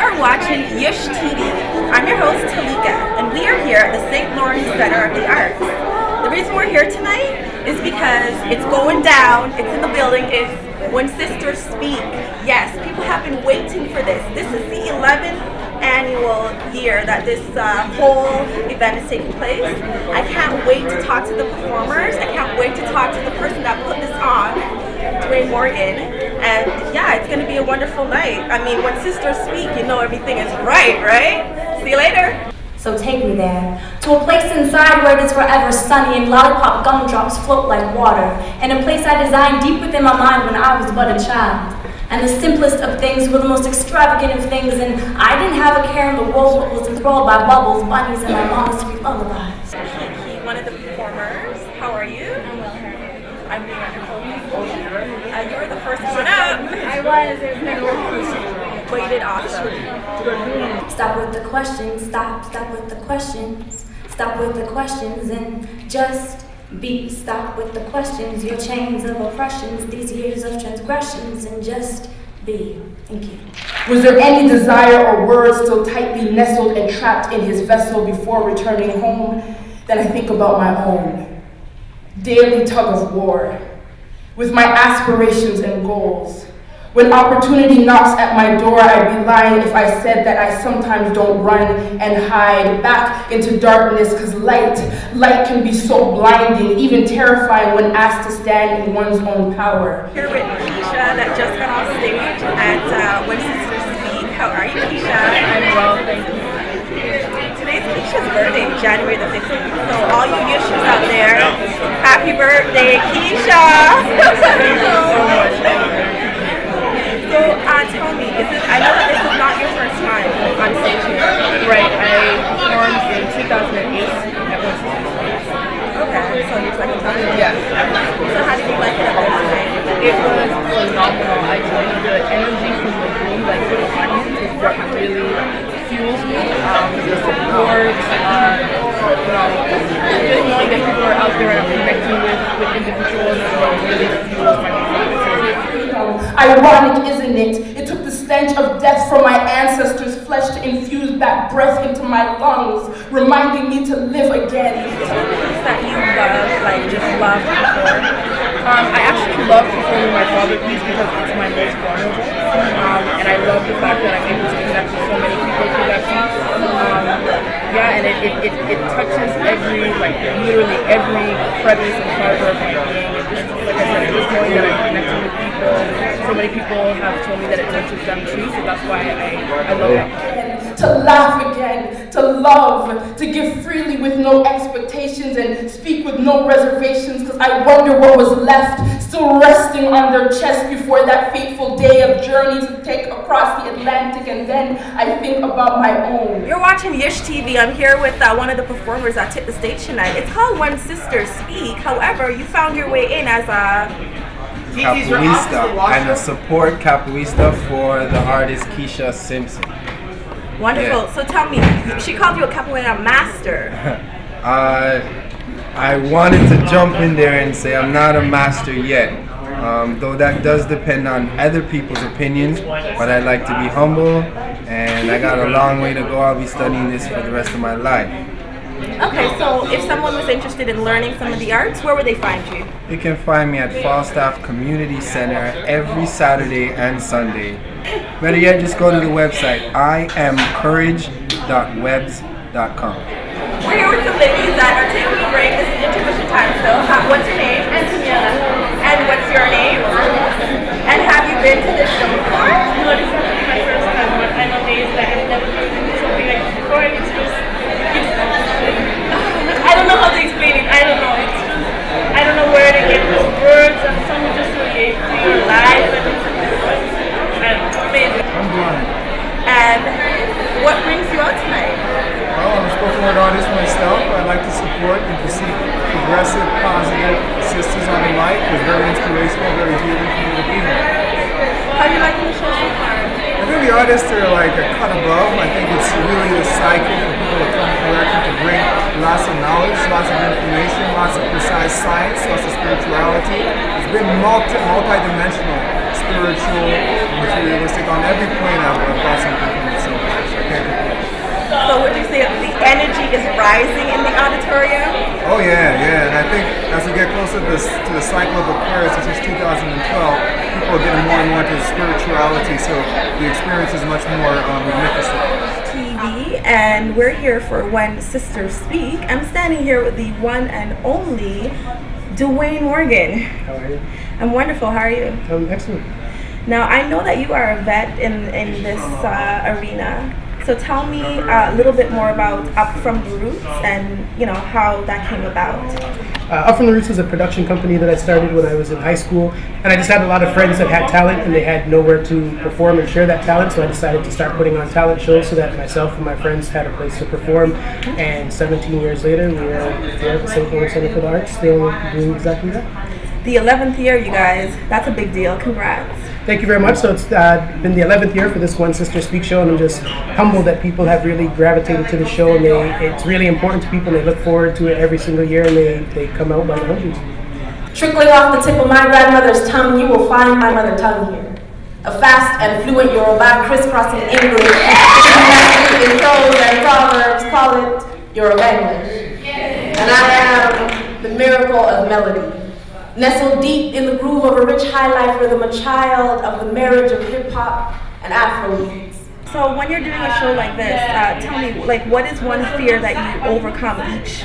are watching Yush TV. I'm your host Talika, and we are here at the St. Lawrence Center of the Arts. The reason we're here tonight is because it's going down, it's in the building, it's When Sisters Speak. Yes, people have been waiting for this. This is the 11th annual year that this whole event is taking place. I can't wait to talk to the performers. I can't wait to talk to the person that put this on, Dwayne Morgan. And yeah, it's going to be a wonderful night. I mean, when sisters speak, you know everything is right? See you later. So take me there, to a place inside where it is forever sunny and lollipop gumdrops float like water, and a place I designed deep within my mind when I was but a child. And the simplest of things were the most extravagant of things, and I didn't have a care in the world but was enthralled by bubbles, bunnies, and my mama's sweet lullabies. One of the performers, how are you? I'm well, how are you? I'm doing wonderful. You were the first one up. I was, it was never But you did awesome. Stop with the questions, stop with the questions, stop with the questions, and just be. Stop with the questions, your chains of oppressions, these years of transgressions, and just be. Thank you. Was there any desire or words still tightly nestled and trapped in his vessel before returning home? Then I think about my own daily tug of war with my aspirations and goals. When opportunity knocks at my door, I'd be lying if I said that I sometimes don't run and hide back into darkness, because light can be so blinding, even terrifying when asked to stand in one's own power. Here with Keisha that just got off stage at When Sisters Speak. How are you, Keisha? I'm well, thank you. Today's Keisha's birthday, January the 15th. So all you Yushers out there, happy birthday, Keisha! So tell me, I know that this is not your first time on stage here. Right, I performed in 2008 at One Sisters. Okay, so your second time? Yeah. So how did you like it at this time? It was phenomenal. I tell you, the energy from the room, like for the audience, is what really fuels me. The support, just knowing that people are out there and I'm connecting with individuals really fuels my performances. Ironic, isn't it? It took the stench of death from my ancestors' flesh to infuse that breath into my lungs, reminding me to live again. That you love before? I actually love performing my father piece because it's my most vulnerable, and I love the fact that I'm able to connect with so many people through that piece. Yeah, and it touches literally every crevice and fiber of my being. Like I said, just knowing that I'm connecting with people. So many people have told me that it touches them too, so that's why I love that. To laugh again, to love, to give freely with no expectations and speak with no reservations, because I wonder what was left, still resting on their chest before that fateful day of journey to take across the Atlantic, and then I think about my own. You're watching Yush TV. I'm here with one of the performers that took the stage tonight. It's called When Sisters Speak. However, you found your way in as a capoeirista and a support capoeirista for the artist Keisha Simpson. Wonderful. Yeah. So tell me, she called you a capoeira master. I wanted to jump in there and say I'm not a master yet, though that does depend on other people's opinions, but I like to be humble, and I got a long way to go. I'll be studying this for the rest of my life. Okay, so if someone was interested in learning some of the arts, where would they find you? You can find me at Falstaff Community Center every Saturday and Sunday. Better yet, just go to the website iamcourage.webs.com. We're here with some ladies that are taking a break. This is intermission time, so what's your name? Antonia. And what's your name? And have you been to this show before? No, this is my first time, but I know days that I've never been to something like this before. It's just, I don't know how to explain it. I don't know. It's just, I don't know where to get those words, and someone just relate to your life, and it's amazing. I'm blind. And what brings you out tonight? Well, I'm a spoken word artist myself. I like to support and to see progressive, positive sisters on the mic. It's very inspirational, very healing for me to be here. How do you like the show so far? I think the artists are like a cut above. I think it's really a cycle for people to come correctly to bring lots of knowledge, lots of information, lots of precise science, lots of spirituality. It's been multi-dimensional, spiritual, materialistic on every plane. I've brought something from it. So is rising in the auditorium. Oh yeah, and I think as we get closer to the cycle of Aquarius, which is 2012, people are getting more and more into spirituality, so the experience is much more magnificent. TV, and we're here for When Sisters Speak. I'm standing here with the one and only Dwayne Morgan. How are you? I'm wonderful. How are you? I'm excellent. Now, I know that you are a vet in this arena. So tell me a little bit more about Up From the Roots and how that came about. Up From the Roots was a production company that I started when I was in high school, and I just had a lot of friends that had talent and they had nowhere to perform and share that talent, so I decided to start putting on talent shows so that myself and my friends had a place to perform. And 17 years later, we are here at the St. Lawrence Center for the Arts still doing exactly that. The 11th year, you guys. That's a big deal. Congrats. Thank you very much. So it's been the 11th year for this One Sister Speak show, and I'm just humbled that people have really gravitated to the show, and it's really important to people, and they look forward to it every single year, and they come out by the hundreds. Trickling off the tip of my grandmother's tongue, you will find my mother tongue here. A fast and fluent Yoruba crisscrossing English in prose and proverbs, call it Yoruba English. And I am the miracle of melody. Nestled deep in the groove of a rich high life rhythm, a child of the marriage of hip-hop and Afrobeats. So when you're doing a show like this, tell me, what is one fear that you overcome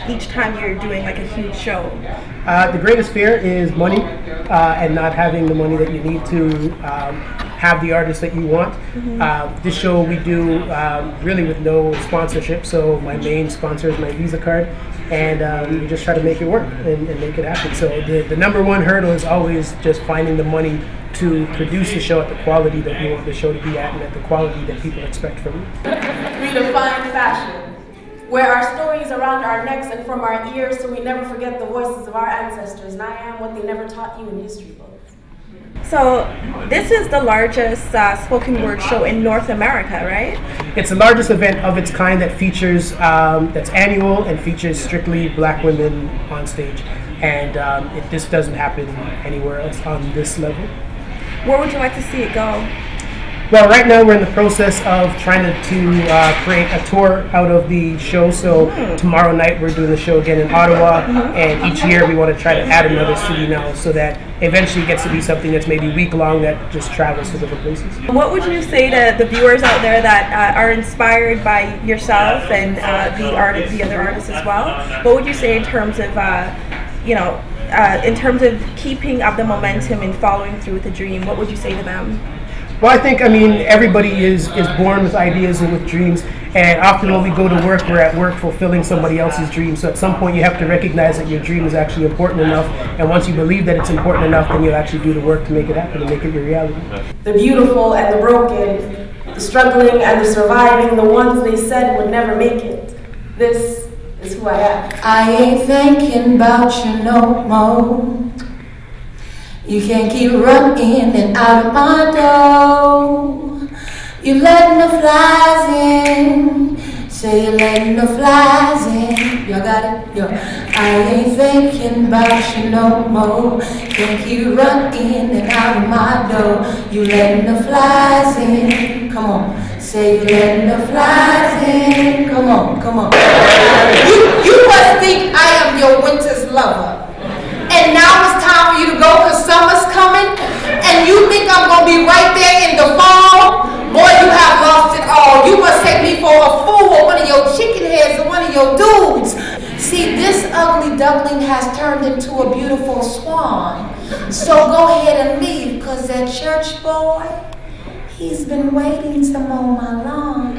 each time you're doing a huge show? The greatest fear is money and not having the money that you need to have the artist that you want. Mm-hmm. This show we do really with no sponsorship, so my main sponsor is my Visa card, and we just try to make it work and make it happen. So the number one hurdle is always just finding the money to produce the show at the quality that we want the show to be at and at the quality that people expect from it. Redefine fashion. Wear our stories around our necks and from our ears so we never forget the voices of our ancestors, and I am what they never taught you in history books. So this is the largest spoken word show in North America, right? It's the largest event of its kind that features, that's annual and features strictly black women on stage. And this doesn't happen anywhere else on this level. Where would you like to see it go? Well, right now we're in the process of trying to create a tour out of the show. So tomorrow night we're doing the show again in Ottawa, and each year we want to try to add another city now, so that eventually it gets to be something that's maybe week-long that just travels to different places. What would you say to the viewers out there that are inspired by yourself and the other artists as well? What would you say in terms of in terms of keeping up the momentum and following through with the dream? What would you say to them? Well, I mean, everybody is born with ideas and with dreams, and often when we go to work, we're at work fulfilling somebody else's dream. So at some point you have to recognize that your dream is actually important enough, and once you believe that it's important enough, then you'll actually do the work to make it happen and make it your reality. The beautiful and the broken, the struggling and the surviving, the ones they said would never make it. This is who I am. I ain't thinking about you no more. You can't keep running and out of my door. You letting the flies in. Say you're letting the flies in. Y'all got it? Yo. I ain't thinking about you no more. Can't keep running and out of my door. You letting the flies in. Come on. Say you're letting the flies in. Come on, come on. You must think I am your winter's lover. And now it's time for you to go because summer's coming, and you think I'm going to be right there in the fall? Boy, you have lost it all. You must take me for a fool or one of your chicken heads or one of your dudes. See, this ugly duckling has turned into a beautiful swan. So go ahead and leave, because that church boy, he's been waiting to mow my lawn.